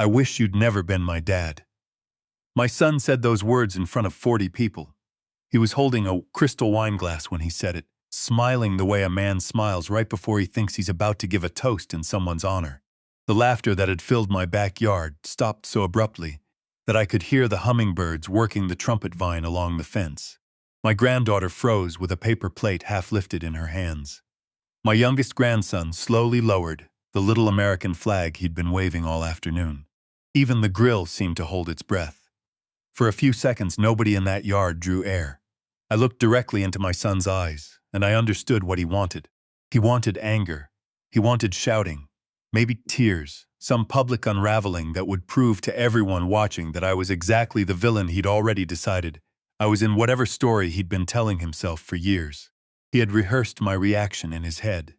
I wish you'd never been my dad." My son said those words in front of 40 people. He was holding a crystal wine glass when he said it, smiling the way a man smiles right before he thinks he's about to give a toast in someone's honor. The laughter that had filled my backyard stopped so abruptly that I could hear the hummingbirds working the trumpet vine along the fence. My granddaughter froze with a paper plate half lifted in her hands. My youngest grandson slowly lowered the little American flag he'd been waving all afternoon. Even the grill seemed to hold its breath. For a few seconds, nobody in that yard drew air. I looked directly into my son's eyes, and I understood what he wanted. He wanted anger. He wanted shouting. Maybe tears. Some public unraveling that would prove to everyone watching that I was exactly the villain he'd already decided. I was in whatever story he'd been telling himself for years. He had rehearsed my reaction in his head.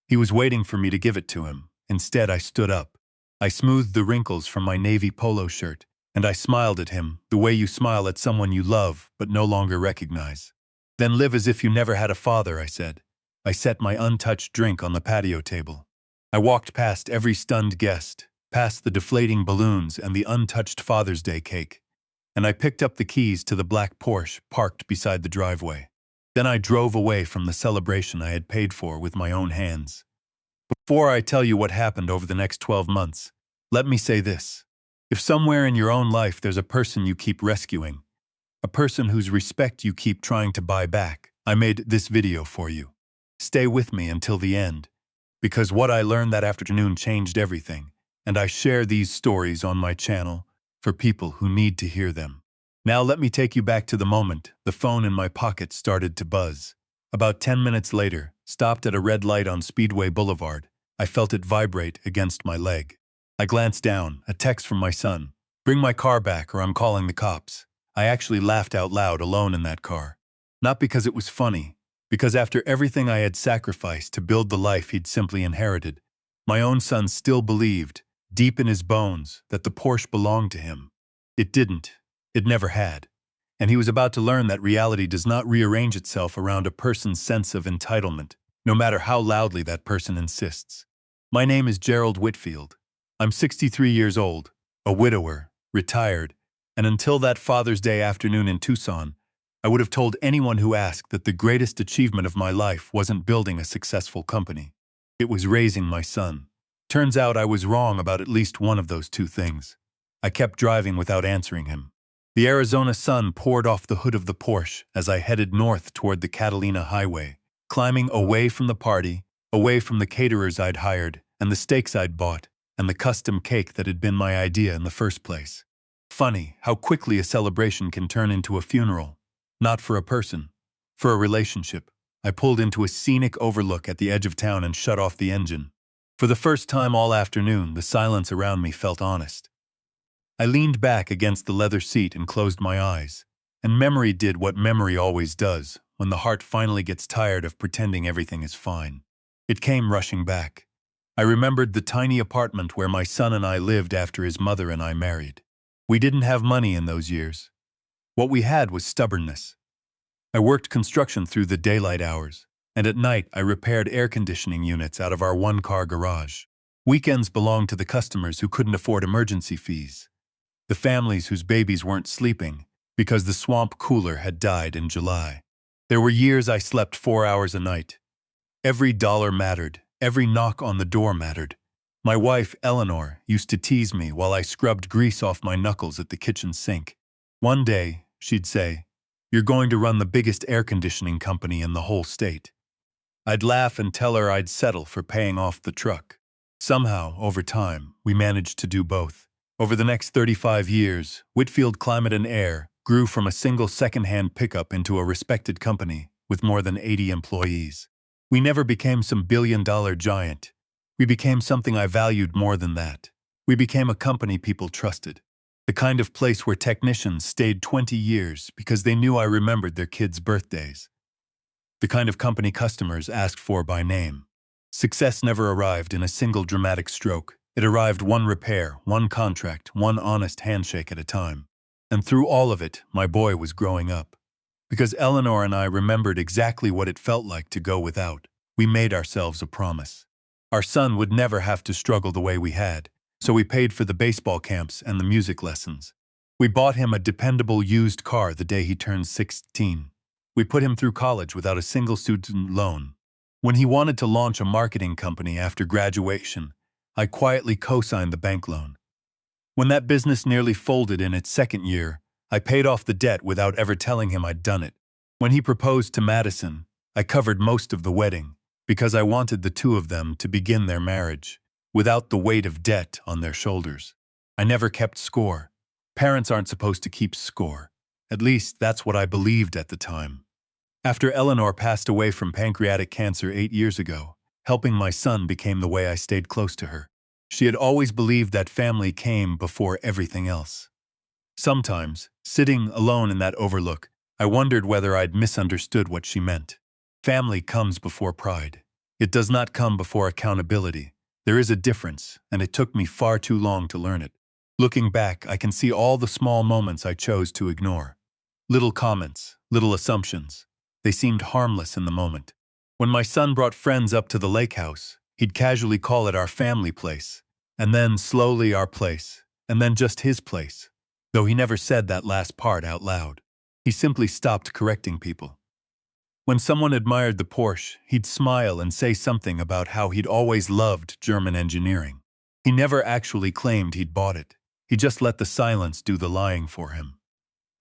He was waiting for me to give it to him. Instead, I stood up. I smoothed the wrinkles from my navy polo shirt, and I smiled at him, the way you smile at someone you love but no longer recognize. "Then live as if you never had a father," I said. I set my untouched drink on the patio table. I walked past every stunned guest, past the deflating balloons and the untouched Father's Day cake, and I picked up the keys to the black Porsche parked beside the driveway. Then I drove away from the celebration I had paid for with my own hands. Before I tell you what happened over the next 12 months, let me say this. If somewhere in your own life there's a person you keep rescuing, a person whose respect you keep trying to buy back, I made this video for you. Stay with me until the end, because what I learned that afternoon changed everything, and I share these stories on my channel for people who need to hear them. Now let me take you back to the moment the phone in my pocket started to buzz. About 10 minutes later, stopped at a red light on Speedway Boulevard, I felt it vibrate against my leg. I glanced down, a text from my son. "Bring my car back or I'm calling the cops." I actually laughed out loud alone in that car. Not because it was funny, because after everything I had sacrificed to build the life he'd simply inherited, my own son still believed, deep in his bones, that the Porsche belonged to him. It didn't. It never had. And he was about to learn that reality does not rearrange itself around a person's sense of entitlement, no matter how loudly that person insists. My name is Gerald Whitfield. I'm 63 years old, a widower, retired, and until that Father's Day afternoon in Tucson, I would have told anyone who asked that the greatest achievement of my life wasn't building a successful company. It was raising my son. Turns out I was wrong about at least one of those two things. I kept driving without answering him. The Arizona sun poured off the hood of the Porsche as I headed north toward the Catalina Highway, climbing away from the party, away from the caterers I'd hired, and the steaks I'd bought, and the custom cake that had been my idea in the first place. Funny how quickly a celebration can turn into a funeral. Not for a person, for a relationship. I pulled into a scenic overlook at the edge of town and shut off the engine. For the first time all afternoon, the silence around me felt honest. I leaned back against the leather seat and closed my eyes, and memory did what memory always does when the heart finally gets tired of pretending everything is fine. It came rushing back. I remembered the tiny apartment where my son and I lived after his mother and I married. We didn't have money in those years. What we had was stubbornness. I worked construction through the daylight hours, and at night I repaired air conditioning units out of our one-car garage. Weekends belonged to the customers who couldn't afford emergency fees. The families whose babies weren't sleeping because the swamp cooler had died in July. There were years I slept 4 hours a night. Every dollar mattered. Every knock on the door mattered. My wife, Eleanor, used to tease me while I scrubbed grease off my knuckles at the kitchen sink. One day, she'd say, "You're going to run the biggest air conditioning company in the whole state." I'd laugh and tell her I'd settle for paying off the truck. Somehow, over time, we managed to do both. Over the next 35 years, Whitfield Climate and Air grew from a single second-hand pickup into a respected company with more than 80 employees. We never became some billion-dollar giant. We became something I valued more than that. We became a company people trusted. The kind of place where technicians stayed 20 years because they knew I remembered their kids' birthdays. The kind of company customers asked for by name. Success never arrived in a single dramatic stroke. It arrived one repair, one contract, one honest handshake at a time. And through all of it, my boy was growing up. Because Eleanor and I remembered exactly what it felt like to go without, we made ourselves a promise. Our son would never have to struggle the way we had, So we paid for the baseball camps and the music lessons. We bought him a dependable used car the day he turned 16. We put him through college without a single student loan. When he wanted to launch a marketing company after graduation, I quietly co-signed the bank loan. When that business nearly folded in its second year, I paid off the debt without ever telling him I'd done it. When he proposed to Madison, I covered most of the wedding, because I wanted the two of them to begin their marriage without the weight of debt on their shoulders. I never kept score. Parents aren't supposed to keep score. At least, that's what I believed at the time. After Eleanor passed away from pancreatic cancer 8 years ago, helping my son became the way I stayed close to her. She had always believed that family came before everything else. Sometimes, sitting alone in that overlook, I wondered whether I'd misunderstood what she meant. Family comes before pride. It does not come before accountability. There is a difference, and it took me far too long to learn it. Looking back, I can see all the small moments I chose to ignore. Little comments, little assumptions. They seemed harmless in the moment. When my son brought friends up to the lakehouse, he'd casually call it our family place, and then slowly our place, and then just his place, though he never said that last part out loud. He simply stopped correcting people. When someone admired the Porsche, he'd smile and say something about how he'd always loved German engineering. He never actually claimed he'd bought it. He just let the silence do the lying for him.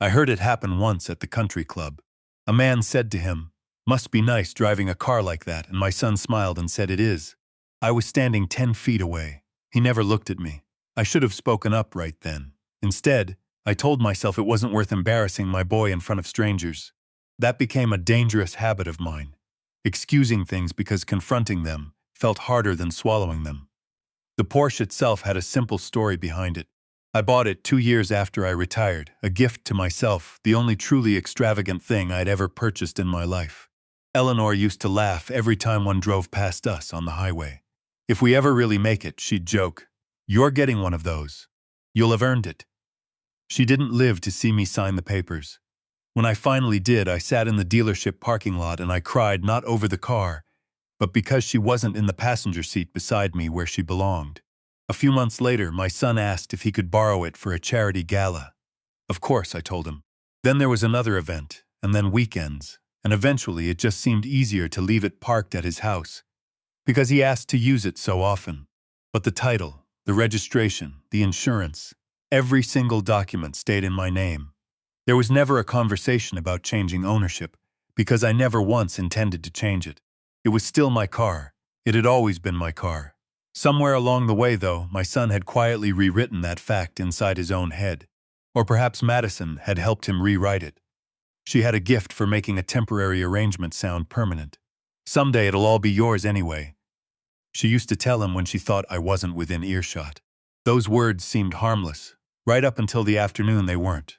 I heard it happen once at the country club. A man said to him, "Must be nice driving a car like that," and my son smiled and said, "It is." I was standing 10 feet away. He never looked at me. I should have spoken up right then. Instead, I told myself it wasn't worth embarrassing my boy in front of strangers. That became a dangerous habit of mine, excusing things because confronting them felt harder than swallowing them. The Porsche itself had a simple story behind it. I bought it 2 years after I retired, a gift to myself, the only truly extravagant thing I'd ever purchased in my life. Eleanor used to laugh every time one drove past us on the highway. If we ever really make it, she'd joke, "You're getting one of those. You'll have earned it." She didn't live to see me sign the papers. When I finally did, I sat in the dealership parking lot and I cried not over the car, but because she wasn't in the passenger seat beside me where she belonged. A few months later, my son asked if he could borrow it for a charity gala. Of course, I told him. Then there was another event, and then weekends, and eventually it just seemed easier to leave it parked at his house, because he asked to use it so often. But the title, the registration, the insurance, every single document stayed in my name. There was never a conversation about changing ownership, because I never once intended to change it. It was still my car. It had always been my car. Somewhere along the way, though, my son had quietly rewritten that fact inside his own head. Or perhaps Madison had helped him rewrite it. She had a gift for making a temporary arrangement sound permanent. "Someday it'll all be yours anyway," she used to tell him when she thought I wasn't within earshot. Those words seemed harmless. Right up until the afternoon they weren't.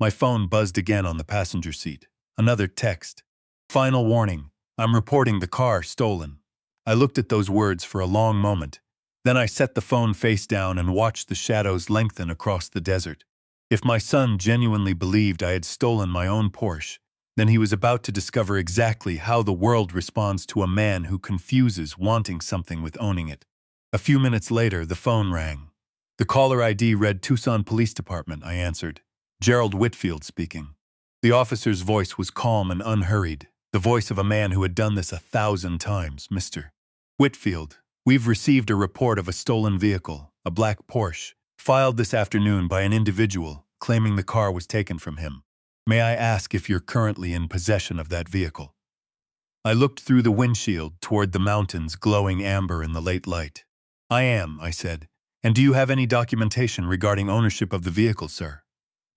My phone buzzed again on the passenger seat. Another text. "Final warning. I'm reporting the car stolen." I looked at those words for a long moment. Then I set the phone face down and watched the shadows lengthen across the desert. If my son genuinely believed I had stolen my own Porsche, then he was about to discover exactly how the world responds to a man who confuses wanting something with owning it. A few minutes later, the phone rang. The caller ID read Tucson Police Department, I answered. Gerald Whitfield speaking. The officer's voice was calm and unhurried, the voice of a man who had done this 1,000 times. "Mr. Whitfield, we've received a report of a stolen vehicle, a black Porsche, filed this afternoon by an individual claiming the car was taken from him. May I ask if you're currently in possession of that vehicle?" I looked through the windshield toward the mountains glowing amber in the late light. "I am," I said. "And do you have any documentation regarding ownership of the vehicle, sir?"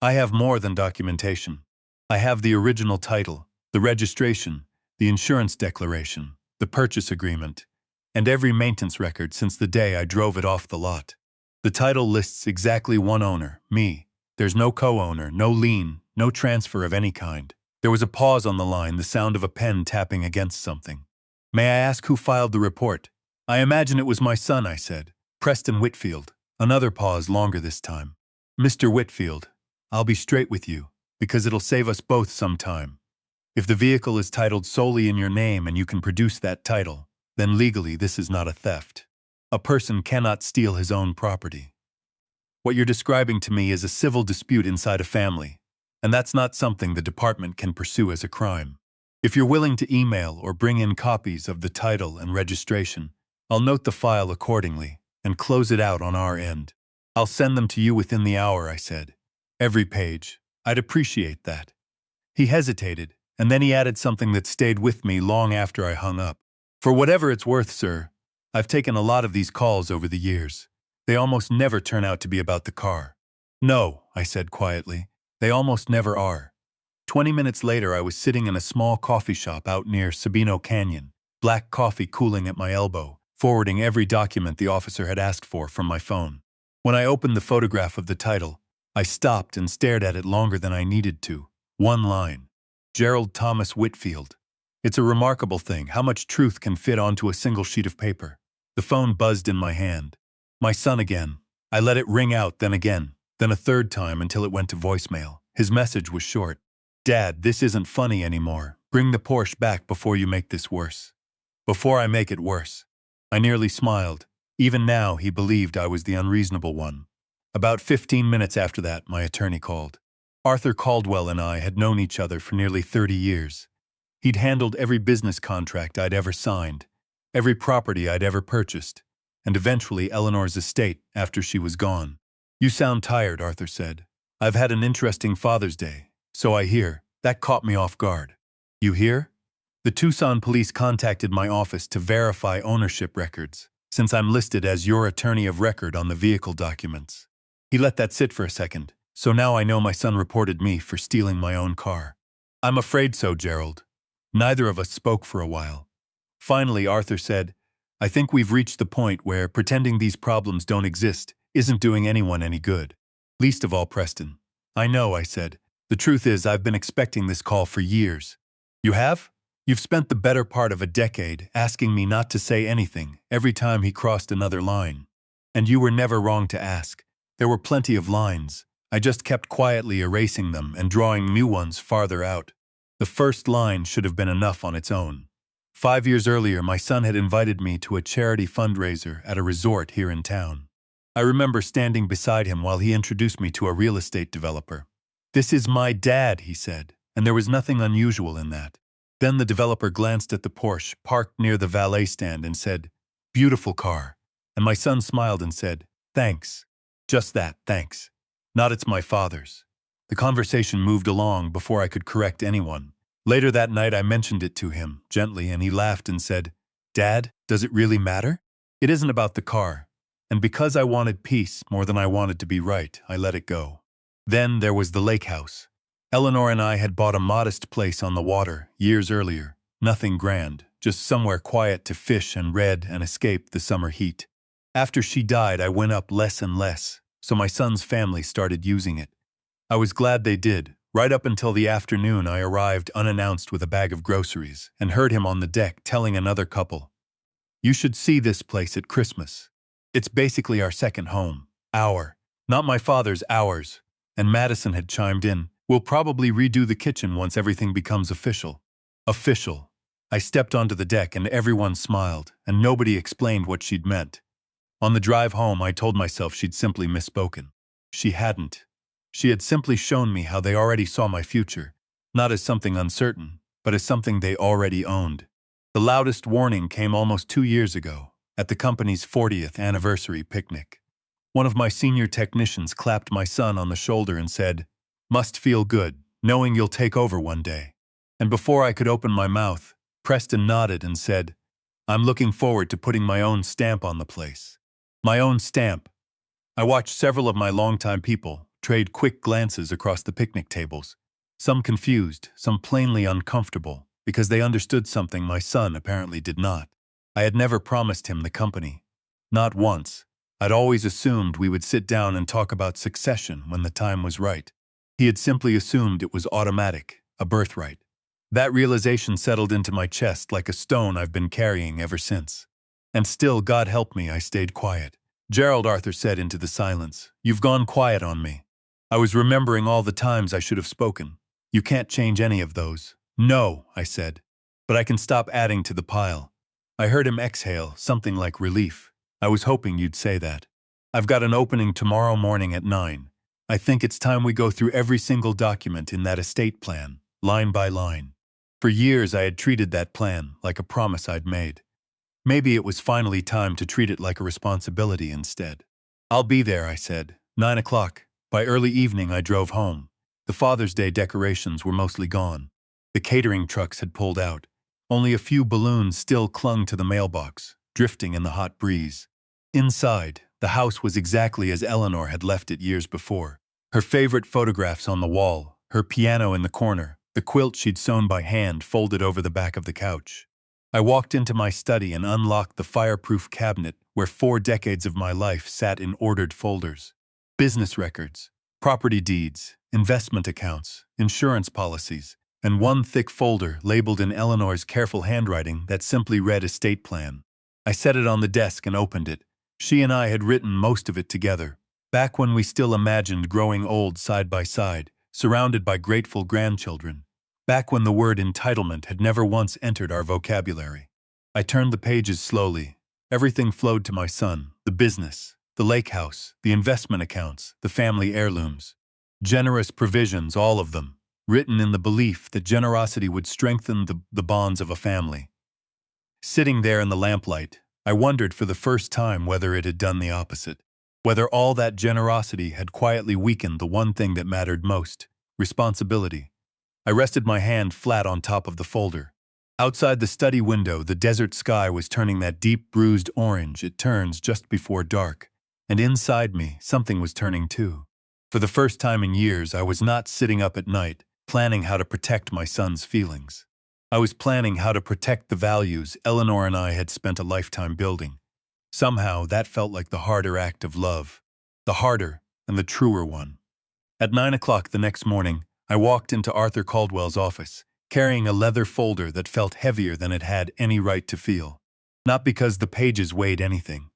"I have more than documentation. I have the original title, the registration, the insurance declaration, the purchase agreement, and every maintenance record since the day I drove it off the lot. The title lists exactly one owner, me. There's no co-owner, no lien, no transfer of any kind." There was a pause on the line, the sound of a pen tapping against something. "May I ask who filed the report?" "I imagine it was my son," I said. "Preston Whitfield." Another pause, longer this time. "Mr. Whitfield, I'll be straight with you, because it'll save us both some time. If the vehicle is titled solely in your name and you can produce that title, then legally this is not a theft. A person cannot steal his own property. What you're describing to me is a civil dispute inside a family, and that's not something the department can pursue as a crime. If you're willing to email or bring in copies of the title and registration, I'll note the file accordingly and close it out on our end. I'll send them to you within the hour, I said. Every page. I'd appreciate that. He hesitated, and then he added something that stayed with me long after I hung up. For whatever it's worth, sir, I've taken a lot of these calls over the years. They almost never turn out to be about the car. No, I said quietly. They almost never are. 20 minutes later, I was sitting in a small coffee shop out near Sabino Canyon, black coffee cooling at my elbow, forwarding every document the officer had asked for from my phone. When I opened the photograph of the title, I stopped and stared at it longer than I needed to. One line. Gerald Thomas Whitfield. It's a remarkable thing how much truth can fit onto a single sheet of paper. The phone buzzed in my hand. My son again. I let it ring out, then again, then a third time until it went to voicemail. His message was short. Dad, this isn't funny anymore. Bring the Porsche back before you make this worse. Before I make it worse. I nearly smiled. Even now, he believed I was the unreasonable one. About 15 minutes after that, my attorney called. Arthur Caldwell and I had known each other for nearly 30 years. He'd handled every business contract I'd ever signed, every property I'd ever purchased, and eventually Eleanor's estate after she was gone. You sound tired, Arthur said. I've had an interesting Father's Day, so I hear. That caught me off guard. You hear? The Tucson police contacted my office to verify ownership records, since I'm listed as your attorney of record on the vehicle documents. He let that sit for a second, so now I know my son reported me for stealing my own car. I'm afraid so, Gerald. Neither of us spoke for a while. Finally, Arthur said, I think we've reached the point where pretending these problems don't exist isn't doing anyone any good. Least of all Preston. I know, I said. The truth is, I've been expecting this call for years. You have? You've spent the better part of a decade asking me not to say anything every time he crossed another line. And you were never wrong to ask. There were plenty of lines. I just kept quietly erasing them and drawing new ones farther out. The first line should have been enough on its own. 5 years earlier, my son had invited me to a charity fundraiser at a resort here in town. I remember standing beside him while he introduced me to a real estate developer. This is my dad, he said, and there was nothing unusual in that. Then the developer glanced at the Porsche parked near the valet stand and said, Beautiful car. And my son smiled and said, Thanks. Just that, thanks. Not it's my father's. The conversation moved along before I could correct anyone. Later that night I mentioned it to him, gently, and he laughed and said, Dad, does it really matter? It isn't about the car. And because I wanted peace more than I wanted to be right, I let it go. Then there was the lakehouse. Eleanor and I had bought a modest place on the water years earlier. Nothing grand, just somewhere quiet to fish and read and escape the summer heat. After she died, I went up less and less, so my son's family started using it. I was glad they did. Right up until the afternoon, I arrived unannounced with a bag of groceries and heard him on the deck telling another couple, You should see this place at Christmas. It's basically our second home. Our. Not my father's, ours. And Madison had chimed in, We'll probably redo the kitchen once everything becomes official. Official. I stepped onto the deck and everyone smiled, and nobody explained what she'd meant. On the drive home, I told myself she'd simply misspoken. She hadn't. She had simply shown me how they already saw my future, not as something uncertain, but as something they already owned. The loudest warning came almost 2 years ago, at the company's 40th anniversary picnic. One of my senior technicians clapped my son on the shoulder and said, Must feel good, knowing you'll take over one day. And before I could open my mouth, Preston nodded and said, I'm looking forward to putting my own stamp on the place. My own stamp. I watched several of my longtime people trade quick glances across the picnic tables, some confused, some plainly uncomfortable, because they understood something my son apparently did not. I had never promised him the company. Not once. I'd always assumed we would sit down and talk about succession when the time was right. He had simply assumed it was automatic, a birthright. That realization settled into my chest like a stone I've been carrying ever since. And still, God help me, I stayed quiet. Gerald, Arthur said into the silence, You've gone quiet on me. I was remembering all the times I should have spoken. You can't change any of those. No, I said. But I can stop adding to the pile. I heard him exhale, something like relief. I was hoping you'd say that. I've got an opening tomorrow morning at 9. I think it's time we go through every single document in that estate plan, line by line. For years I had treated that plan like a promise I'd made. Maybe it was finally time to treat it like a responsibility instead. I'll be there, I said. 9 o'clock. By early evening I drove home. The Father's Day decorations were mostly gone. The catering trucks had pulled out. Only a few balloons still clung to the mailbox, drifting in the hot breeze. Inside, the house was exactly as Eleanor had left it years before. Her favorite photographs on the wall, her piano in the corner, the quilt she'd sewn by hand folded over the back of the couch. I walked into my study and unlocked the fireproof cabinet where 4 decades of my life sat in ordered folders. Business records, property deeds, investment accounts, insurance policies, and one thick folder labeled in Eleanor's careful handwriting that simply read estate plan. I set it on the desk and opened it. She and I had written most of it together, back when we still imagined growing old side by side, surrounded by grateful grandchildren. Back when the word entitlement had never once entered our vocabulary. I turned the pages slowly. Everything flowed to my son, the business, the lakehouse, the investment accounts, the family heirlooms. Generous provisions, all of them, written in the belief that generosity would strengthen the bonds of a family. Sitting there in the lamplight, I wondered for the first time whether it had done the opposite. Whether all that generosity had quietly weakened the one thing that mattered most, responsibility. I rested my hand flat on top of the folder. Outside the study window, the desert sky was turning that deep bruised orange it turns just before dark, and inside me, something was turning too. For the first time in years, I was not sitting up at night, planning how to protect my son's feelings. I was planning how to protect the values Eleanor and I had spent a lifetime building. Somehow, that felt like the harder act of love. The harder and the truer one. At 9 o'clock the next morning, I walked into Arthur Caldwell's office, carrying a leather folder that felt heavier than it had any right to feel. Not because the pages weighed anything,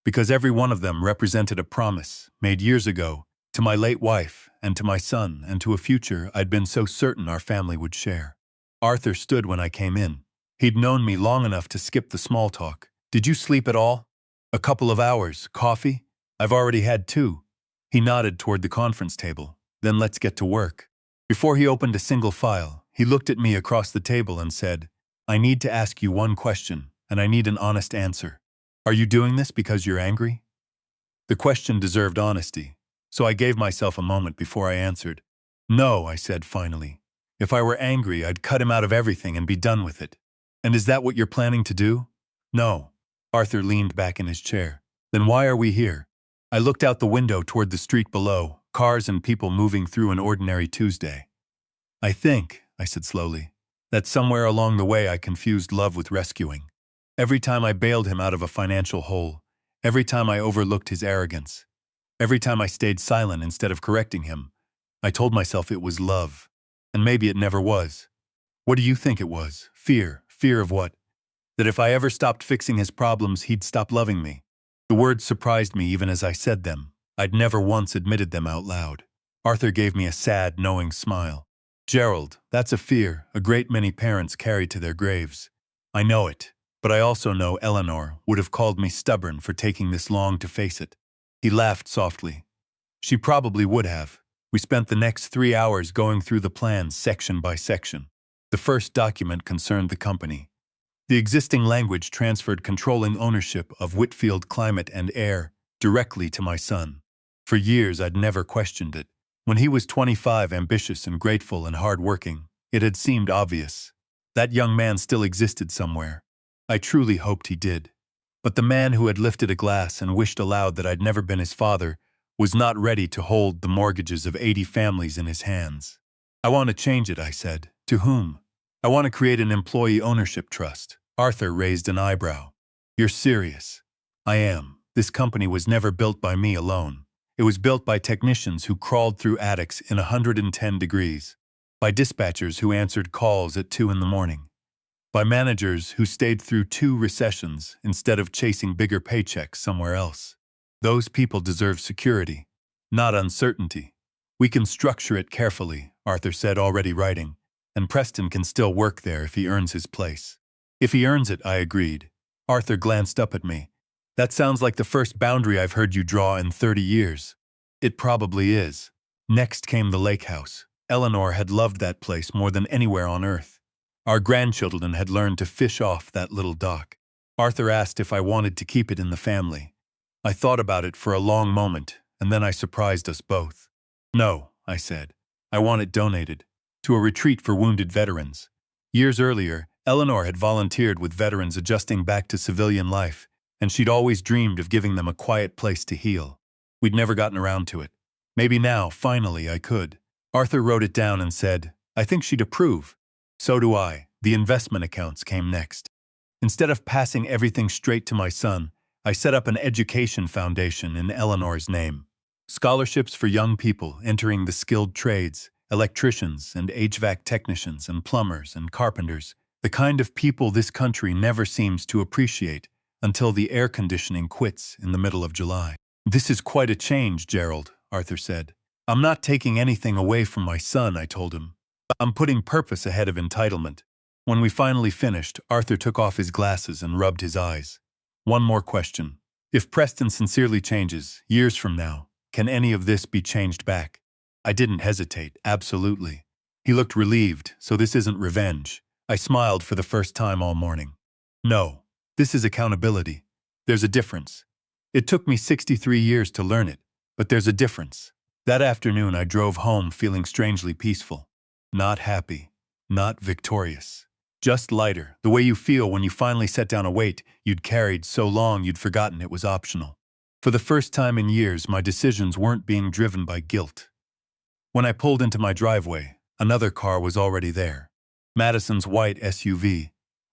because every one of them represented a promise, made years ago, to my late wife, and to my son, and to a future I'd been so certain our family would share. Arthur stood when I came in. He'd known me long enough to skip the small talk. "Did you sleep at all?" "A couple of hours. Coffee?" "I've already had 2. He nodded toward the conference table. "Then let's get to work." Before he opened a single file, he looked at me across the table and said, "I need to ask you one question, and I need an honest answer. Are you doing this because you're angry?" The question deserved honesty, so I gave myself a moment before I answered. "No," I said finally. "If I were angry, I'd cut him out of everything and be done with it." "And is that what you're planning to do?" "No." Arthur leaned back in his chair. "Then why are we here?" I looked out the window toward the street below, cars and people moving through an ordinary Tuesday. I think, I said slowly, that somewhere along the way I confused love with rescuing. Every time I bailed him out of a financial hole, every time I overlooked his arrogance, every time I stayed silent instead of correcting him, I told myself it was love. And maybe it never was. What do you think it was? Fear. Fear of what? That if I ever stopped fixing his problems, he'd stop loving me. The words surprised me even as I said them. I'd never once admitted them out loud. Arthur gave me a sad, knowing smile. "Gerald, that's a fear a great many parents carry to their graves. I know it, but I also know Eleanor would have called me stubborn for taking this long to face it." He laughed softly. "She probably would have." We spent the next 3 hours going through the plans section by section. The first document concerned the company. The existing language transferred controlling ownership of Whitfield Climate and Air directly to my son. For years I'd never questioned it. When he was 25, ambitious and grateful and hard-working, it had seemed obvious. That young man still existed somewhere. I truly hoped he did. But the man who had lifted a glass and wished aloud that I'd never been his father was not ready to hold the mortgages of 80 families in his hands. "I want to change it," I said. "To whom?" "I want to create an employee ownership trust." Arthur raised an eyebrow. "You're serious?" "I am. This company was never built by me alone. It was built by technicians who crawled through attics in 110 degrees, by dispatchers who answered calls at 2 in the morning, by managers who stayed through 2 recessions instead of chasing bigger paychecks somewhere else. Those people deserve security, not uncertainty. "We can structure it carefully," Arthur said, already writing, "and Preston can still work there if he earns his place." "If he earns it," I agreed. Arthur glanced up at me. That sounds like the first boundary I've heard you draw in 30 years. It probably is. Next came the lakehouse. Eleanor had loved that place more than anywhere on earth. Our grandchildren had learned to fish off that little dock. Arthur asked if I wanted to keep it in the family. I thought about it for a long moment, and then I surprised us both. No, I said. I want it donated to a retreat for wounded veterans. Years earlier, Eleanor had volunteered with veterans adjusting back to civilian life, and she'd always dreamed of giving them a quiet place to heal. We'd never gotten around to it. Maybe now, finally, I could. Arthur wrote it down and said, I think she'd approve. So do I. The investment accounts came next. Instead of passing everything straight to my son, I set up an education foundation in Eleanor's name. Scholarships for young people entering the skilled trades, electricians and HVAC technicians and plumbers and carpenters, the kind of people this country never seems to appreciate until the air conditioning quits in the middle of July. This is quite a change, Gerald, Arthur said. I'm not taking anything away from my son, I told him. I'm putting purpose ahead of entitlement. When we finally finished, Arthur took off his glasses and rubbed his eyes. One more question. If Preston sincerely changes, years from now, can any of this be changed back? I didn't hesitate, absolutely. He looked relieved, so this isn't revenge. I smiled for the first time all morning. No, this is accountability. There's a difference. It took me 63 years to learn it, but there's a difference. That afternoon I drove home feeling strangely peaceful. Not happy, not victorious. Just lighter, the way you feel when you finally set down a weight you'd carried so long you'd forgotten it was optional. For the first time in years, my decisions weren't being driven by guilt. When I pulled into my driveway, another car was already there. Madison's white SUV.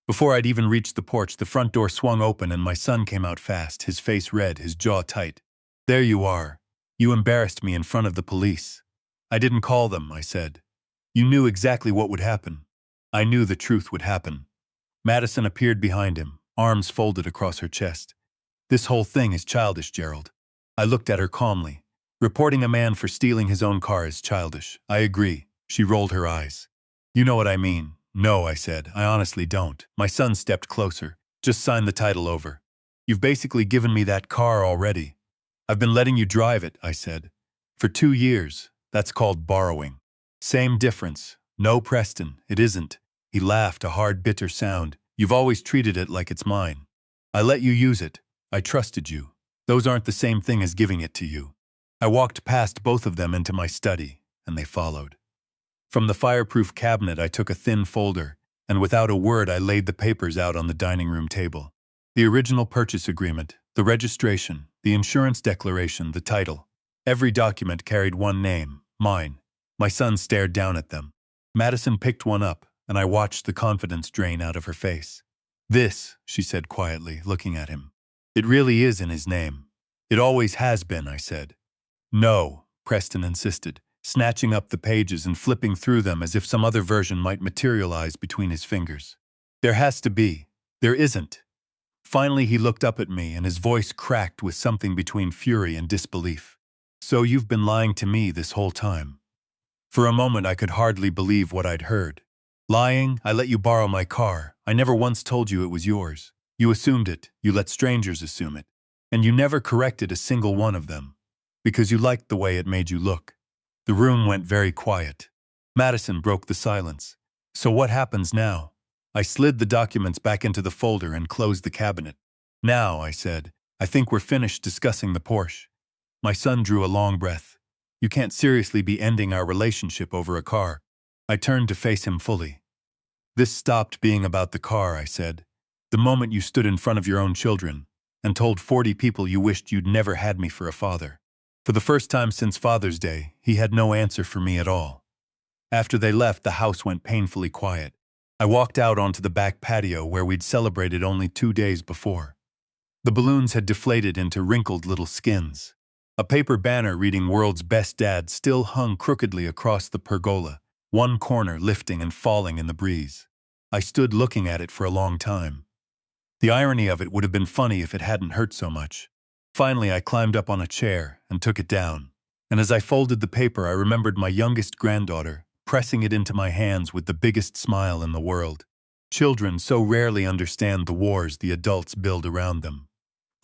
Before I'd even reached the porch, the front door swung open and my son came out fast, his face red, his jaw tight. There you are. You embarrassed me in front of the police. I didn't call them, I said. You knew exactly what would happen. I knew the truth would happen. Madison appeared behind him, arms folded across her chest. This whole thing is childish, Gerald. I looked at her calmly. Reporting a man for stealing his own car is childish. I agree. She rolled her eyes. You know what I mean. No, I said. I honestly don't. My son stepped closer. Just sign the title over. You've basically given me that car already. I've been letting you drive it, I said. For 2 years. That's called borrowing. Same difference. No, Preston, it isn't. He laughed, a hard, bitter sound. You've always treated it like it's mine. I let you use it. I trusted you. Those aren't the same thing as giving it to you. I walked past both of them into my study, and they followed. From the fireproof cabinet I took a thin folder, and without a word I laid the papers out on the dining room table. The original purchase agreement, the registration, the insurance declaration, the title. Every document carried one name, mine. My son stared down at them. Madison picked one up, and I watched the confidence drain out of her face. This, she said quietly, looking at him. It really is in his name. It always has been, I said. No, Preston insisted, snatching up the pages and flipping through them as if some other version might materialize between his fingers. There has to be. There isn't. Finally he looked up at me and his voice cracked with something between fury and disbelief. So you've been lying to me this whole time. For a moment I could hardly believe what I'd heard. Lying, I let you borrow my car. I never once told you it was yours. You assumed it, you let strangers assume it. And you never corrected a single one of them. Because you liked the way it made you look. The room went very quiet. Madison broke the silence. So what happens now? I slid the documents back into the folder and closed the cabinet. Now, I said, I think we're finished discussing the Porsche. My son drew a long breath. You can't seriously be ending our relationship over a car. I turned to face him fully. This stopped being about the car, I said. The moment you stood in front of your own children and told 40 people you wished you'd never had me for a father. For the first time since Father's Day, he had no answer for me at all. After they left, the house went painfully quiet. I walked out onto the back patio where we'd celebrated only 2 days before. The balloons had deflated into wrinkled little skins. A paper banner reading World's Best Dad still hung crookedly across the pergola, one corner lifting and falling in the breeze. I stood looking at it for a long time. The irony of it would have been funny if it hadn't hurt so much. Finally, I climbed up on a chair and took it down. And as I folded the paper, I remembered my youngest granddaughter, pressing it into my hands with the biggest smile in the world. Children so rarely understand the wars the adults build around them.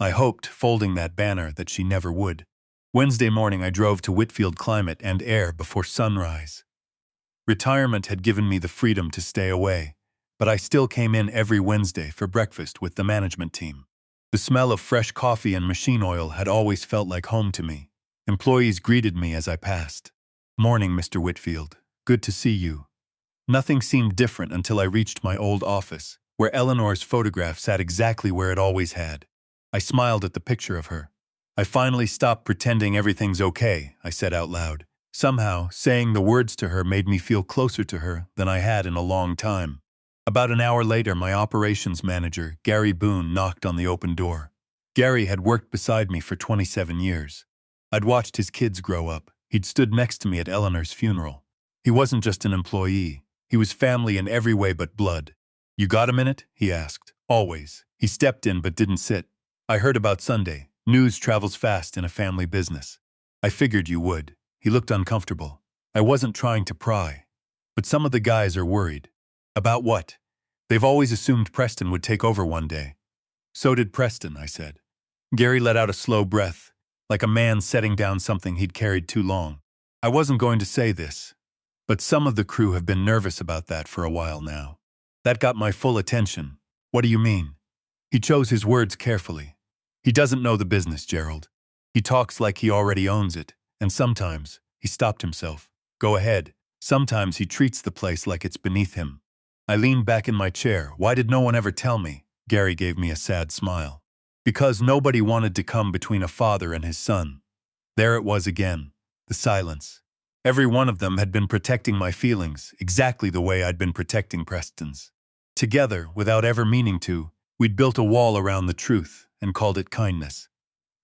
I hoped, folding that banner, that she never would. Wednesday morning I drove to Whitfield Climate and Air before sunrise. Retirement had given me the freedom to stay away, but I still came in every Wednesday for breakfast with the management team. The smell of fresh coffee and machine oil had always felt like home to me. Employees greeted me as I passed. "Morning, Mr. Whitfield. Good to see you." Nothing seemed different until I reached my old office, where Eleanor's photograph sat exactly where it always had. I smiled at the picture of her. "I finally stopped pretending everything's okay," I said out loud. Somehow, saying the words to her made me feel closer to her than I had in a long time. About an hour later, my operations manager, Gary Boone, knocked on the open door. Gary had worked beside me for 27 years. I'd watched his kids grow up. He'd stood next to me at Eleanor's funeral. He wasn't just an employee. He was family in every way but blood. "You got a minute?" he asked. "Always." He stepped in but didn't sit. "I heard about Sunday. News travels fast in a family business. I figured you would." He looked uncomfortable. I wasn't trying to pry. "But some of the guys are worried." "About what?" "They've always assumed Preston would take over one day." "So did Preston," I said. Gary let out a slow breath, like a man setting down something he'd carried too long. "I wasn't going to say this, but some of the crew have been nervous about that for a while now." That got my full attention. "What do you mean?" He chose his words carefully. "He doesn't know the business, Gerald. He talks like he already owns it, and sometimes," he stopped himself. "Go ahead. Sometimes he treats the place like it's beneath him." I leaned back in my chair. "Why did no one ever tell me?" Gary gave me a sad smile. "Because nobody wanted to come between a father and his son." There it was again, the silence. Every one of them had been protecting my feelings, exactly the way I'd been protecting Preston's. Together, without ever meaning to, we'd built a wall around the truth and called it kindness.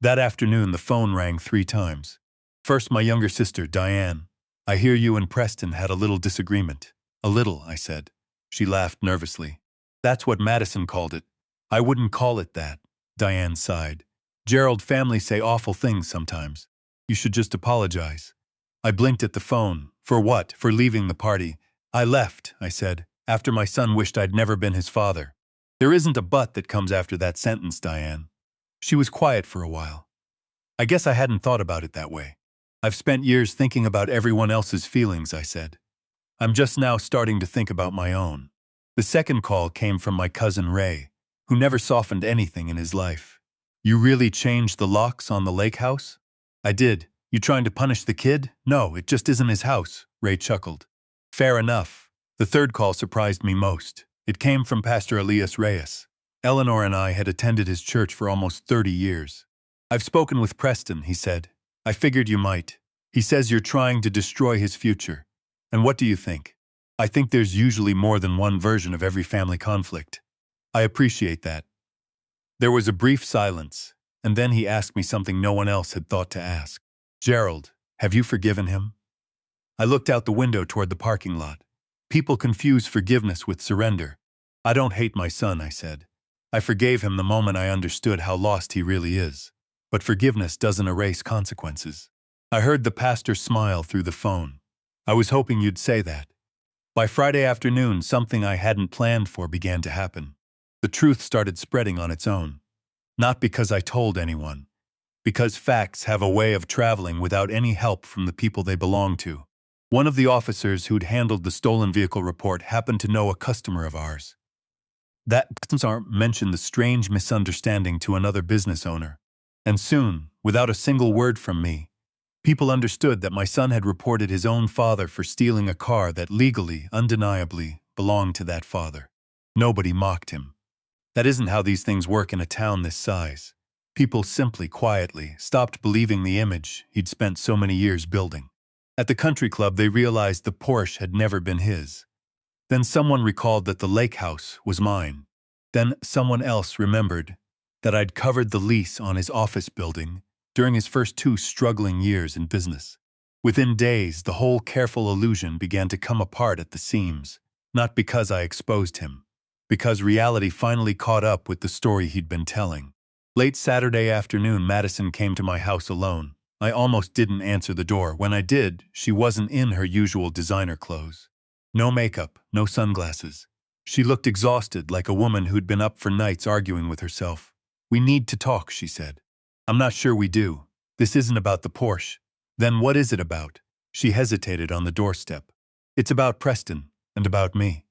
That afternoon the phone rang 3 times. First my younger sister, Diane. "I hear you and Preston had a little disagreement." "A little," I said. She laughed nervously. "That's what Madison called it." "I wouldn't call it that," Diane sighed. "Gerald, family say awful things sometimes. You should just apologize." I blinked at the phone. "For what? For leaving the party?" "I left," I said, "after my son wished I'd never been his father." "There isn't a but that comes after that sentence, Diane." She was quiet for a while. "I guess I hadn't thought about it that way. I've spent years thinking about everyone else's feelings," I said. "I'm just now starting to think about my own." The second call came from my cousin Ray, who never softened anything in his life. "You really changed the locks on the lakehouse?" "I did. You trying to punish the kid?" "No, it just isn't his house," Ray chuckled. "Fair enough." The third call surprised me most. It came from Pastor Elias Reyes. Eleanor and I had attended his church for almost 30 years. "I've spoken with Preston," he said. "I figured you might. He says you're trying to destroy his future. And what do you think?" "I think there's usually more than one version of every family conflict." "I appreciate that." There was a brief silence, and then he asked me something no one else had thought to ask. "Gerald, have you forgiven him?" I looked out the window toward the parking lot. People confuse forgiveness with surrender. "I don't hate my son," I said. "I forgave him the moment I understood how lost he really is. But forgiveness doesn't erase consequences." I heard the pastor smile through the phone. "I was hoping you'd say that." By Friday afternoon, something I hadn't planned for began to happen. The truth started spreading on its own. Not because I told anyone. Because facts have a way of traveling without any help from the people they belong to. One of the officers who'd handled the stolen vehicle report happened to know a customer of ours. That customer mentioned the strange misunderstanding to another business owner. And soon, without a single word from me, people understood that my son had reported his own father for stealing a car that legally, undeniably, belonged to that father. Nobody mocked him. That isn't how these things work in a town this size. People simply, quietly, stopped believing the image he'd spent so many years building. At the country club, they realized the Porsche had never been his. Then someone recalled that the lakehouse was mine. Then someone else remembered that I'd covered the lease on his office building during his first 2 struggling years in business. Within days, the whole careful illusion began to come apart at the seams, not because I exposed him, because reality finally caught up with the story he'd been telling. Late Saturday afternoon, Madison came to my house alone. I almost didn't answer the door. When I did, she wasn't in her usual designer clothes. No makeup, no sunglasses. She looked exhausted, like a woman who'd been up for nights arguing with herself. We need to talk, she said. I'm not sure we do. This isn't about the Porsche. Then what is it about? She hesitated on the doorstep. It's about Preston, and about me.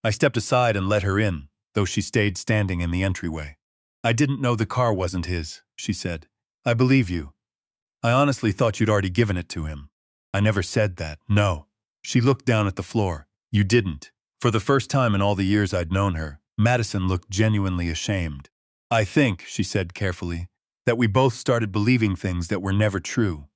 I stepped aside and let her in, though she stayed standing in the entryway. I didn't know the car wasn't his, she said. I believe you. I honestly thought you'd already given it to him. I never said that, no. She looked down at the floor. You didn't. For the first time in all the years I'd known her, Madison looked genuinely ashamed. I think, she said carefully, that we both started believing things that were never true.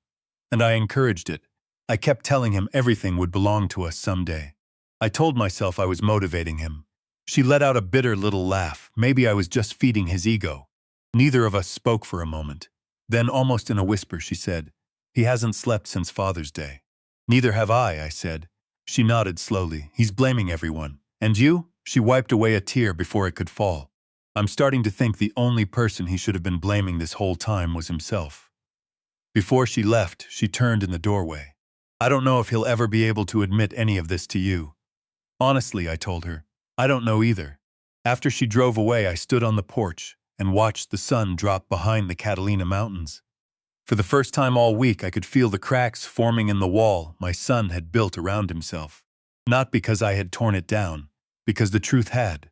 And I encouraged it. I kept telling him everything would belong to us someday. I told myself I was motivating him. She let out a bitter little laugh. Maybe I was just feeding his ego. Neither of us spoke for a moment. Then, almost in a whisper, she said, He hasn't slept since Father's Day. Neither have I said. She nodded slowly. He's blaming everyone. And you? She wiped away a tear before it could fall. I'm starting to think the only person he should have been blaming this whole time was himself. Before she left, she turned in the doorway. I don't know if he'll ever be able to admit any of this to you. Honestly, I told her, I don't know either. After she drove away, I stood on the porch and watched the sun drop behind the Catalina Mountains. For the first time all week, I could feel the cracks forming in the wall my son had built around himself. Not because I had torn it down, because the truth had.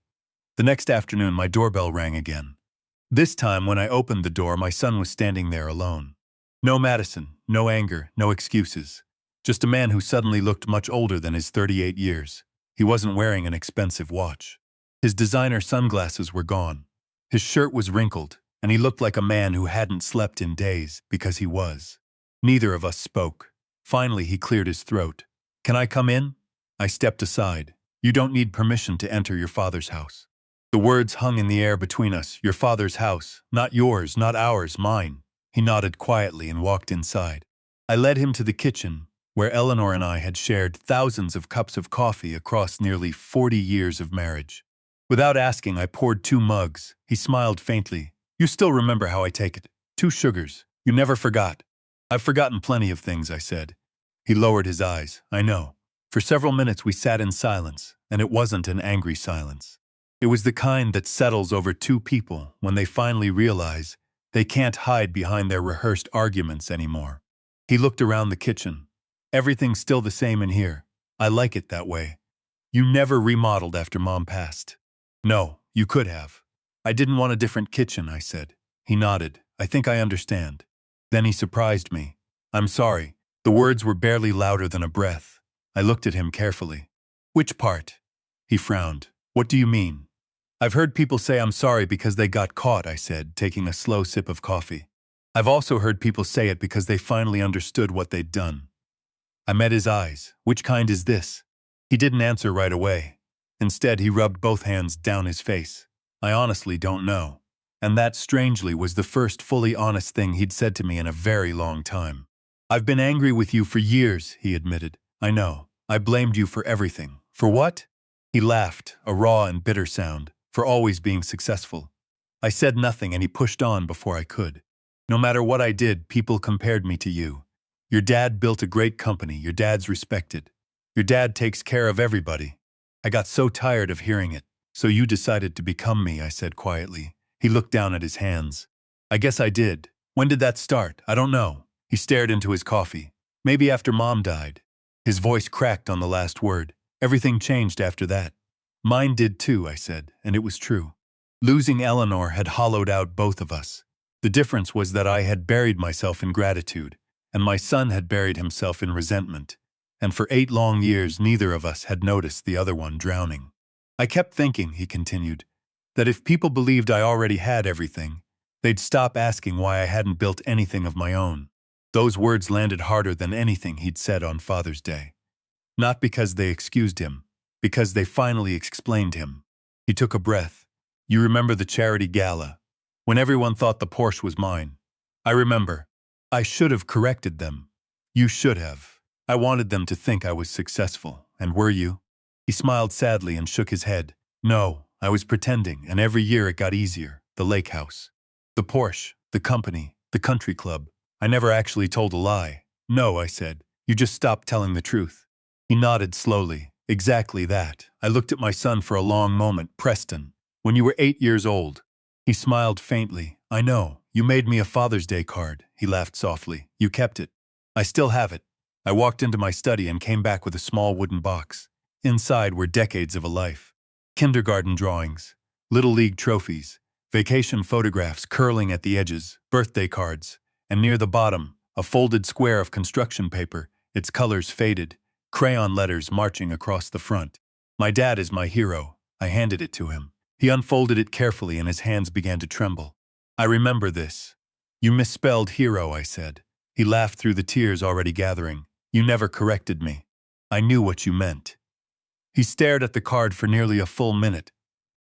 The next afternoon, my doorbell rang again. This time, when I opened the door, my son was standing there alone. No Madison, no anger, no excuses. Just a man who suddenly looked much older than his 38 years. He wasn't wearing an expensive watch. His designer sunglasses were gone. His shirt was wrinkled, and he looked like a man who hadn't slept in days, because he was. Neither of us spoke. Finally, he cleared his throat. Can I come in? I stepped aside. You don't need permission to enter your father's house. The words hung in the air between us. Your father's house. Not yours, not ours, mine. He nodded quietly and walked inside. I led him to the kitchen, where Eleanor and I had shared thousands of cups of coffee across nearly 40 years of marriage. Without asking, I poured 2 mugs. He smiled faintly. You still remember how I take it. 2 sugars. You never forgot. I've forgotten plenty of things, I said. He lowered his eyes. I know. For several minutes we sat in silence, and it wasn't an angry silence. It was the kind that settles over 2 people when they finally realize they can't hide behind their rehearsed arguments anymore. He looked around the kitchen. Everything's still the same in here. I like it that way. You never remodeled after Mom passed. No, you could have. I didn't want a different kitchen, I said. He nodded. I think I understand. Then he surprised me. I'm sorry. The words were barely louder than a breath. I looked at him carefully. Which part? He frowned. What do you mean? I've heard people say I'm sorry because they got caught, I said, taking a slow sip of coffee. I've also heard people say it because they finally understood what they'd done. I met his eyes. Which kind is this? He didn't answer right away. Instead, he rubbed both hands down his face. I honestly don't know. And that, strangely, was the first fully honest thing he'd said to me in a very long time. I've been angry with you for years, he admitted. I know. I blamed you for everything. For what? He laughed, a raw and bitter sound. For always being successful. I said nothing and he pushed on before I could. No matter what I did, people compared me to you. Your dad built a great company. Your dad's respected. Your dad takes care of everybody. I got so tired of hearing it. So you decided to become me, I said quietly. He looked down at his hands. I guess I did. When did that start? I don't know. He stared into his coffee. Maybe after Mom died. His voice cracked on the last word. Everything changed after that. Mine did too, I said, and it was true. Losing Eleanor had hollowed out both of us. The difference was that I had buried myself in gratitude, and my son had buried himself in resentment. And for 8 long years, neither of us had noticed the other one drowning. I kept thinking, he continued, that if people believed I already had everything, they'd stop asking why I hadn't built anything of my own. Those words landed harder than anything he'd said on Father's Day. Not because they excused him, because they finally explained him. He took a breath. You remember the charity gala, when everyone thought the Porsche was mine? I remember. I should have corrected them. You should have. I wanted them to think I was successful, and were you? He smiled sadly and shook his head. No, I was pretending, and every year it got easier. The lakehouse. The Porsche, the company, the country club. I never actually told a lie. No, I said. You just stopped telling the truth. He nodded slowly. Exactly that. I looked at my son for a long moment. Preston, when you were 8 years old. He smiled faintly. I know. You made me a Father's Day card. He laughed softly. You kept it. I still have it. I walked into my study and came back with a small wooden box. Inside were decades of a life. Kindergarten drawings, Little League trophies, vacation photographs curling at the edges, birthday cards, and near the bottom, a folded square of construction paper, its colors faded, crayon letters marching across the front. My dad is my hero. I handed it to him. He unfolded it carefully and his hands began to tremble. I remember this. You misspelled hero, I said. He laughed through the tears already gathering. You never corrected me. I knew what you meant. He stared at the card for nearly a full minute.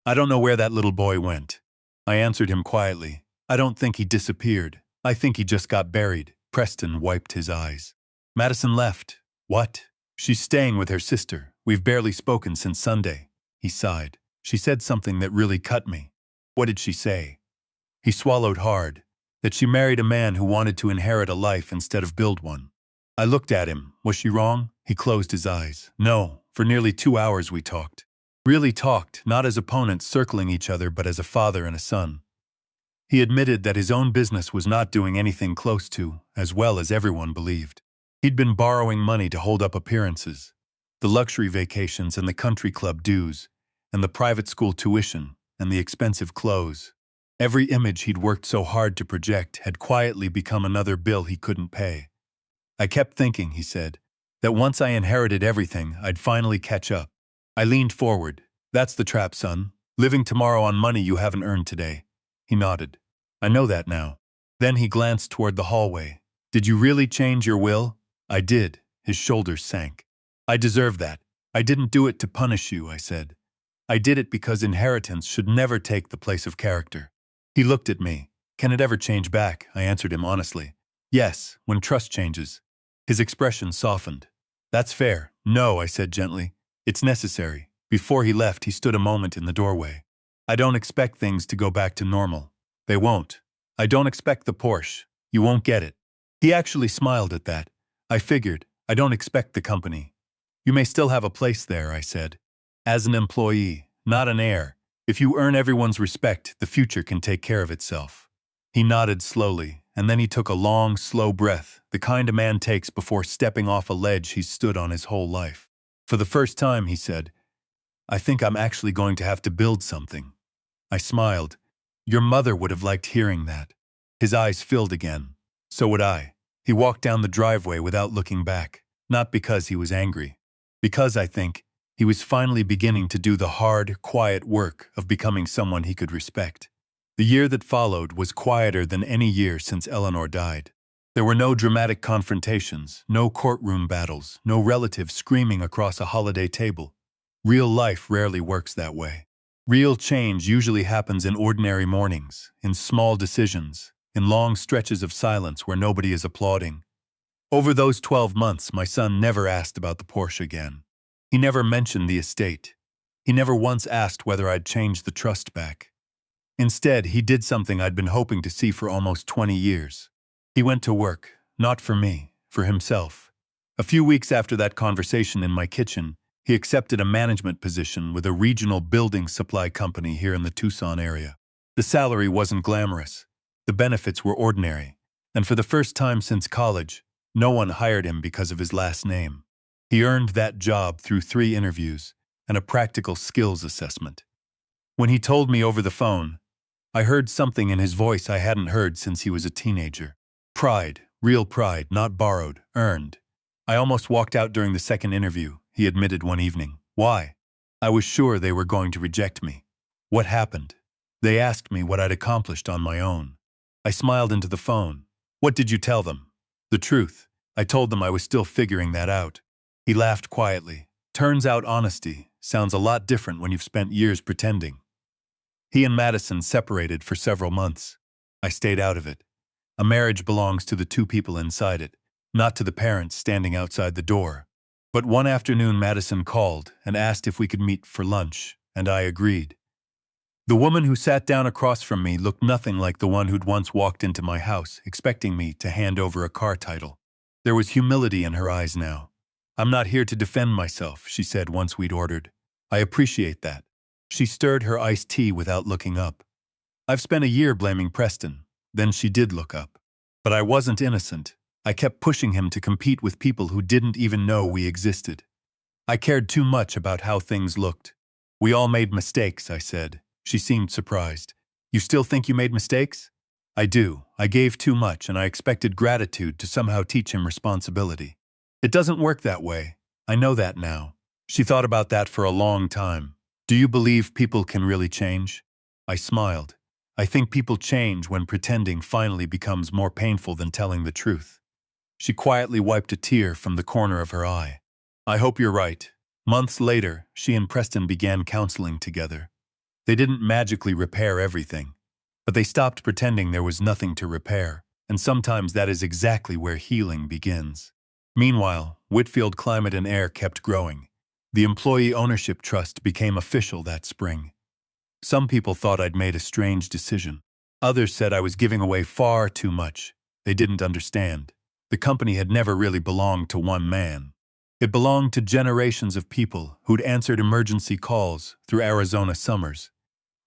I don't know where that little boy went. I answered him quietly. I don't think he disappeared. I think he just got buried. Preston wiped his eyes. Madison left. What? She's staying with her sister. We've barely spoken since Sunday. He sighed. She said something that really cut me. What did she say? He swallowed hard. That she married a man who wanted to inherit a life instead of build one. I looked at him. Was she wrong? He closed his eyes. No, for nearly 2 hours we talked. Really talked, not as opponents circling each other but as a father and a son. He admitted that his own business was not doing anything close to, as well as everyone believed. He'd been borrowing money to hold up appearances. The luxury vacations and the country club dues, and the private school tuition, and the expensive clothes. Every image he'd worked so hard to project had quietly become another bill he couldn't pay. I kept thinking, he said, that once I inherited everything, I'd finally catch up. I leaned forward. That's the trap, son. Living tomorrow on money you haven't earned today. He nodded. I know that now. Then he glanced toward the hallway. Did you really change your will? I did. His shoulders sank. I deserve that. I didn't do it to punish you, I said. I did it because inheritance should never take the place of character. He looked at me. Can it ever change back? I answered him honestly. Yes, when trust changes. His expression softened. That's fair. No, I said gently. It's necessary. Before he left, he stood a moment in the doorway. I don't expect things to go back to normal. They won't. I don't expect the Porsche. You won't get it. He actually smiled at that. I figured. I don't expect the company. You may still have a place there, I said. As an employee, not an heir. If you earn everyone's respect, the future can take care of itself. He nodded slowly, and then he took a long, slow breath, the kind a man takes before stepping off a ledge he's stood on his whole life. For the first time, he said, I think I'm actually going to have to build something. I smiled. Your mother would have liked hearing that. His eyes filled again. So would I. He walked down the driveway without looking back, not because he was angry. Because, I think, he was finally beginning to do the hard, quiet work of becoming someone he could respect. The year that followed was quieter than any year since Eleanor died. There were no dramatic confrontations, no courtroom battles, no relatives screaming across a holiday table. Real life rarely works that way. Real change usually happens in ordinary mornings, in small decisions, in long stretches of silence where nobody is applauding. Over those 12 months, my son never asked about the Porsche again. He never mentioned the estate. He never once asked whether I'd changed the trust back. Instead, he did something I'd been hoping to see for almost 20 years. He went to work, not for me, for himself. A few weeks after that conversation in my kitchen, he accepted a management position with a regional building supply company here in the Tucson area. The salary wasn't glamorous. The benefits were ordinary. And for the first time since college, no one hired him because of his last name. He earned that job through 3 interviews and a practical skills assessment. When he told me over the phone, I heard something in his voice I hadn't heard since he was a teenager. Pride, real pride, not borrowed, earned. I almost walked out during the second interview, he admitted one evening. Why? I was sure they were going to reject me. What happened? They asked me what I'd accomplished on my own. I smiled into the phone. What did you tell them? The truth. I told them I was still figuring that out. He laughed quietly. Turns out honesty sounds a lot different when you've spent years pretending. He and Madison separated for several months. I stayed out of it. A marriage belongs to the 2 people inside it, not to the parents standing outside the door. But one afternoon Madison called and asked if we could meet for lunch, and I agreed. The woman who sat down across from me looked nothing like the one who'd once walked into my house, expecting me to hand over a car title. There was humility in her eyes now. I'm not here to defend myself, she said once we'd ordered. I appreciate that. She stirred her iced tea without looking up. I've spent a year blaming Preston. Then she did look up. But I wasn't innocent. I kept pushing him to compete with people who didn't even know we existed. I cared too much about how things looked. We all made mistakes, I said. She seemed surprised. You still think you made mistakes? I do. I gave too much and I expected gratitude to somehow teach him responsibility. It doesn't work that way. I know that now. She thought about that for a long time. Do you believe people can really change? I smiled. I think people change when pretending finally becomes more painful than telling the truth. She quietly wiped a tear from the corner of her eye. I hope you're right. Months later, she and Preston began counseling together. They didn't magically repair everything, but they stopped pretending there was nothing to repair, and sometimes that is exactly where healing begins. Meanwhile, Whitfield Climate and Air kept growing. The employee ownership trust became official that spring. Some people thought I'd made a strange decision. Others said I was giving away far too much. They didn't understand. The company had never really belonged to one man. It belonged to generations of people who'd answered emergency calls through Arizona summers,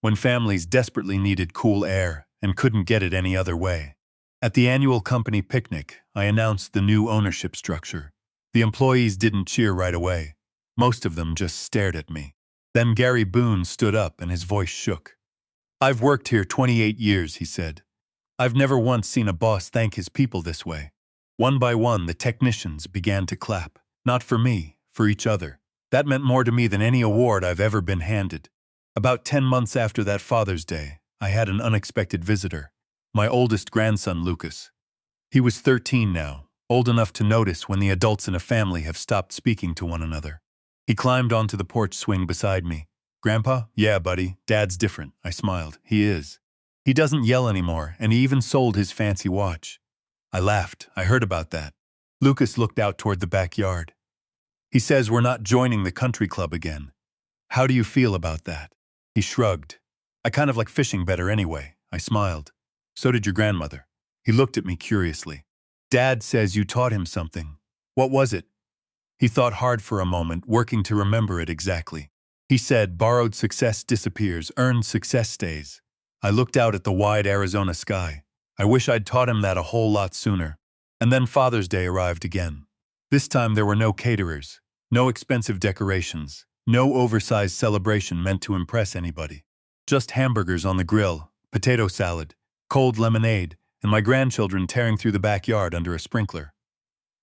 when families desperately needed cool air and couldn't get it any other way. At the annual company picnic, I announced the new ownership structure. The employees didn't cheer right away. Most of them just stared at me. Then Gary Boone stood up and his voice shook. I've worked here 28 years, he said. I've never once seen a boss thank his people this way. One by one, the technicians began to clap. Not for me, for each other. That meant more to me than any award I've ever been handed. About 10 months after that Father's Day, I had an unexpected visitor. My oldest grandson, Lucas. He was 13 now, old enough to notice when the adults in a family have stopped speaking to one another. He climbed onto the porch swing beside me. Grandpa? Yeah, buddy, Dad's different, I smiled. He is. He doesn't yell anymore, and he even sold his fancy watch. I laughed. I heard about that. Lucas looked out toward the backyard. He says we're not joining the country club again. How do you feel about that? He shrugged. I kind of like fishing better anyway. I smiled. So did your grandmother. He looked at me curiously. Dad says you taught him something. What was it? He thought hard for a moment, working to remember it exactly. He said, borrowed success disappears, earned success stays. I looked out at the wide Arizona sky. I wish I'd taught him that a whole lot sooner. And then Father's Day arrived again. This time there were no caterers, no expensive decorations, no oversized celebration meant to impress anybody. Just hamburgers on the grill, potato salad, cold lemonade, and my grandchildren tearing through the backyard under a sprinkler.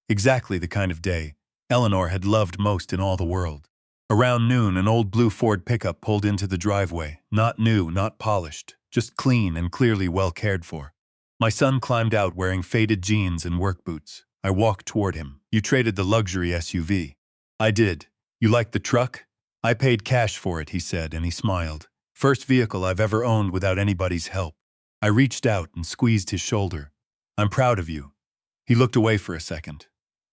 Exactly the kind of day Eleanor had loved most in all the world. Around noon, an old blue Ford pickup pulled into the driveway, not new, not polished, just clean and clearly well cared for. My son climbed out wearing faded jeans and work boots. I walked toward him. You traded the luxury SUV. I did. You like the truck? I paid cash for it, he said, and he smiled. First vehicle I've ever owned without anybody's help. I reached out and squeezed his shoulder. I'm proud of you. He looked away for a second.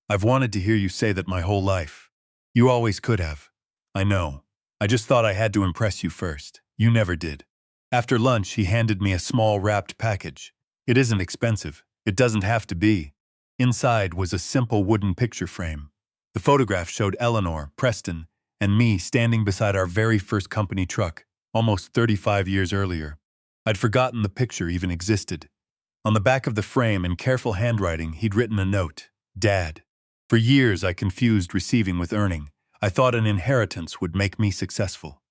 I've wanted to hear you say that my whole life. You always could have. I know. I just thought I had to impress you first. You never did. After lunch, he handed me a small wrapped package. It isn't expensive. It doesn't have to be. Inside was a simple wooden picture frame. The photograph showed Eleanor, Preston, and me standing beside our very first company truck, almost 35 years earlier. I'd forgotten the picture even existed. On the back of the frame, in careful handwriting, he'd written a note. Dad. For years I confused receiving with earning. I thought an inheritance would make me successful.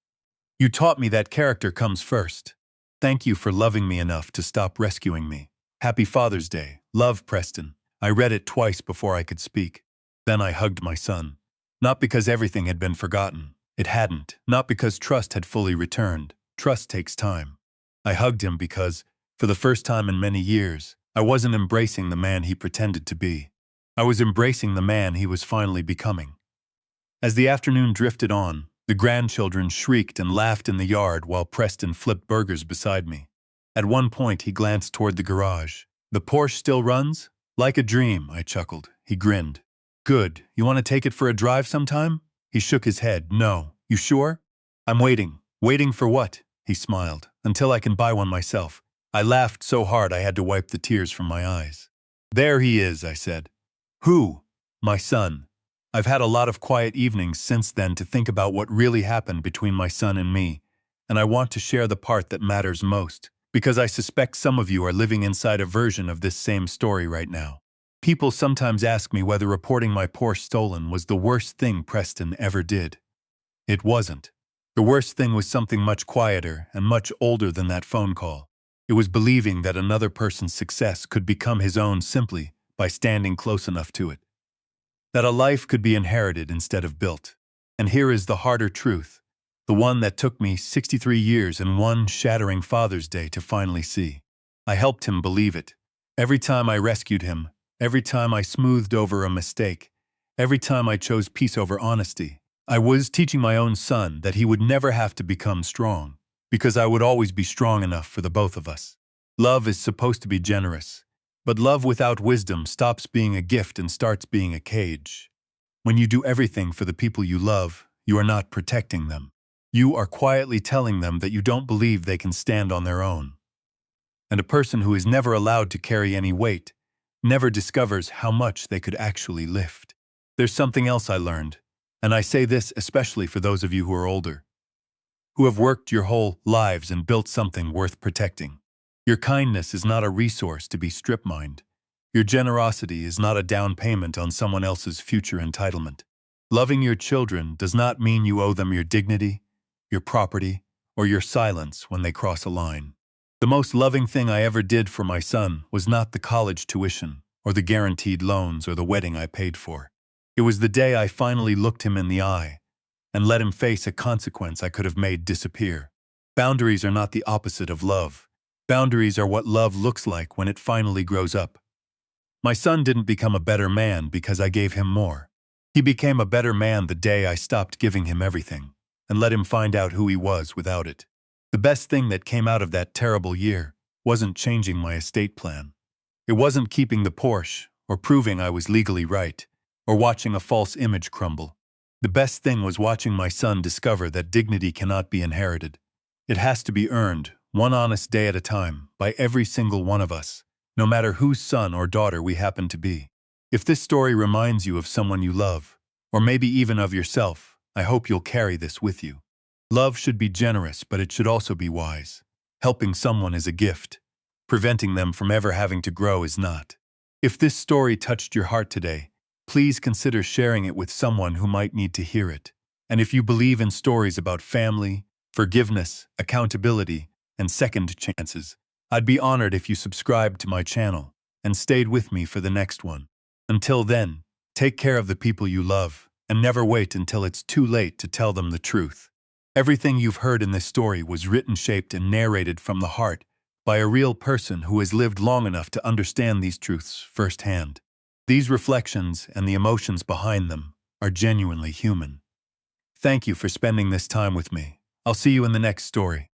You taught me that character comes first. Thank you for loving me enough to stop rescuing me. Happy Father's Day. Love, Preston. I read it twice before I could speak. Then I hugged my son. Not because everything had been forgotten. It hadn't. Not because trust had fully returned. Trust takes time. I hugged him because, for the first time in many years, I wasn't embracing the man he pretended to be. I was embracing the man he was finally becoming. As the afternoon drifted on, the grandchildren shrieked and laughed in the yard while Preston flipped burgers beside me. At one point, he glanced toward the garage. The Porsche still runs? Like a dream, I chuckled. He grinned. Good. You want to take it for a drive sometime? He shook his head. No. You sure? I'm waiting. Waiting for what? He smiled. Until I can buy one myself. I laughed so hard I had to wipe the tears from my eyes. There he is, I said. Who? My son. I've had a lot of quiet evenings since then to think about what really happened between my son and me, and I want to share the part that matters most, because I suspect some of you are living inside a version of this same story right now. People sometimes ask me whether reporting my Porsche stolen was the worst thing Preston ever did. It wasn't. The worst thing was something much quieter and much older than that phone call. It was believing that another person's success could become his own simply by standing close enough to it. That a life could be inherited instead of built. And here is the harder truth, the one that took me 63 years and one shattering Father's Day to finally see. I helped him believe it. Every time I rescued him, every time I smoothed over a mistake, every time I chose peace over honesty, I was teaching my own son that he would never have to become strong, because I would always be strong enough for the both of us. Love is supposed to be generous, but love without wisdom stops being a gift and starts being a cage. When you do everything for the people you love, you are not protecting them. You are quietly telling them that you don't believe they can stand on their own. And a person who is never allowed to carry any weight never discovers how much they could actually lift. There's something else I learned, and I say this especially for those of you who are older, who have worked your whole lives and built something worth protecting. Your kindness is not a resource to be strip-mined. Your generosity is not a down payment on someone else's future entitlement. Loving your children does not mean you owe them your dignity, your property, or your silence when they cross a line. The most loving thing I ever did for my son was not the college tuition, or the guaranteed loans, or the wedding I paid for. It was the day I finally looked him in the eye and let him face a consequence I could have made disappear. Boundaries are not the opposite of love. Boundaries are what love looks like when it finally grows up. My son didn't become a better man because I gave him more. He became a better man the day I stopped giving him everything and let him find out who he was without it. The best thing that came out of that terrible year wasn't changing my estate plan. It wasn't keeping the Porsche or proving I was legally right, or watching a false image crumble. The best thing was watching my son discover that dignity cannot be inherited. It has to be earned, one honest day at a time, by every single one of us, no matter whose son or daughter we happen to be. If this story reminds you of someone you love, or maybe even of yourself, I hope you'll carry this with you. Love should be generous, but it should also be wise. Helping someone is a gift. Preventing them from ever having to grow is not. If this story touched your heart today, please consider sharing it with someone who might need to hear it. And if you believe in stories about family, forgiveness, accountability, and second chances, I'd be honored if you subscribed to my channel and stayed with me for the next one. Until then, take care of the people you love, and never wait until it's too late to tell them the truth. Everything you've heard in this story was written, shaped, and narrated from the heart by a real person who has lived long enough to understand these truths firsthand. These reflections and the emotions behind them are genuinely human. Thank you for spending this time with me. I'll see you in the next story.